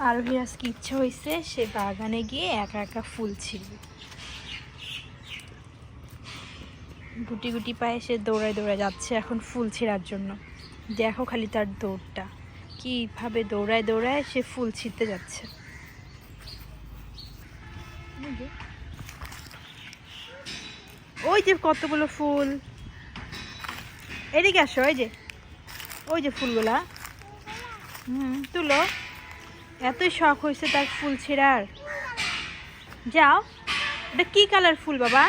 আরোহীর আজকে ইচ্ছা হয়েছে সে বাগানে গিয়ে একা একা ফুল ছিঁড়বে। গুটি গুটি পায়ে সে দৌড়ায় দৌড়ায় যাচ্ছে এখন ফুল ছিঁড়ার জন্য। দেখো খালি তার দৌড়টা, কিভাবে দৌড়ায় দৌড়ায় সে ফুল ছিঁড়তে যাচ্ছে। ওই যে কতগুলো ফুল, এদিকে আসো। ওই যে ফুলগুলা, তুলো। এতই শখ হয়েছে তার ফুল ছিঁড়ার। যাও। এটা কি কালার ফুল বাবা?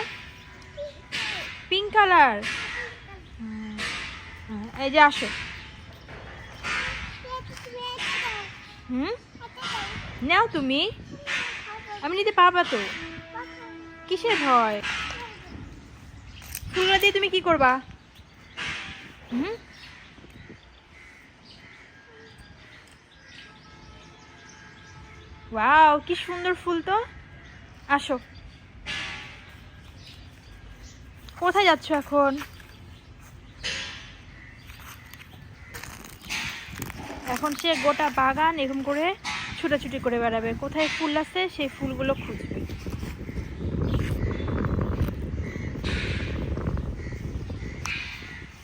Pink colour. এই যে আসো। নাও তুমি, আমি নিতে পারবা তো? কিসের ভয়? ফুলগুলো দিয়ে তুমি কি করবা? ওয়াও, কি সুন্দর ফুল তো। আসো। কোথায় যাচ্ছ এখন? এখন সে গোটা বাগান এরকম করে ছুটাছুটি করে বেড়াবে, কোথায় ফুল আছে সেই ফুলগুলো খুঁজবে।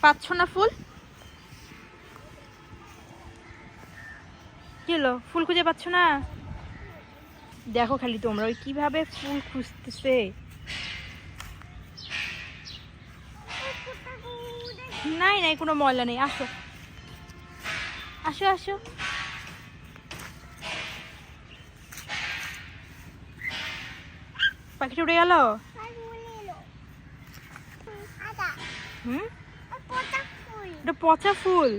পাচ্ছ না ফুল? কি হলো, ফুল খুঁজে পাচ্ছ না? দেখো খালি তোমরা ওই কিভাবে ফুল খুঁজতেছে। নাই নাই, কোনো ময়লা নেই। আসো আসো আসো। পাখিটা উড়ে গেল। এটা পচা ফুল,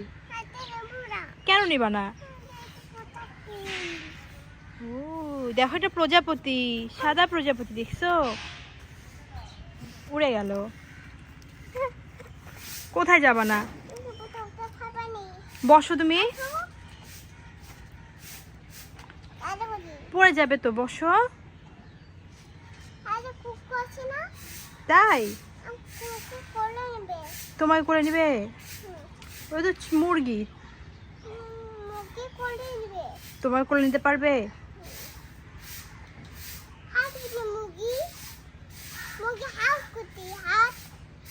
কেন নিবা না? ও দেখো, এটা প্রজাপতি, সাদা প্রজাপতি, দেখছো? উড়ে গেল। কোথায় যাবা না? বসো তুমি, পড়ে যাবে তো, বসো। তাই তোমায় করে নিবে? ওই তো মুরগি, তোমার করে নিতে পারবে?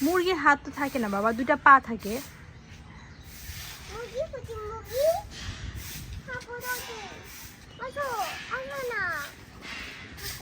মুরগির হাত তো থাকে না বাবা, দুটা পা থাকে।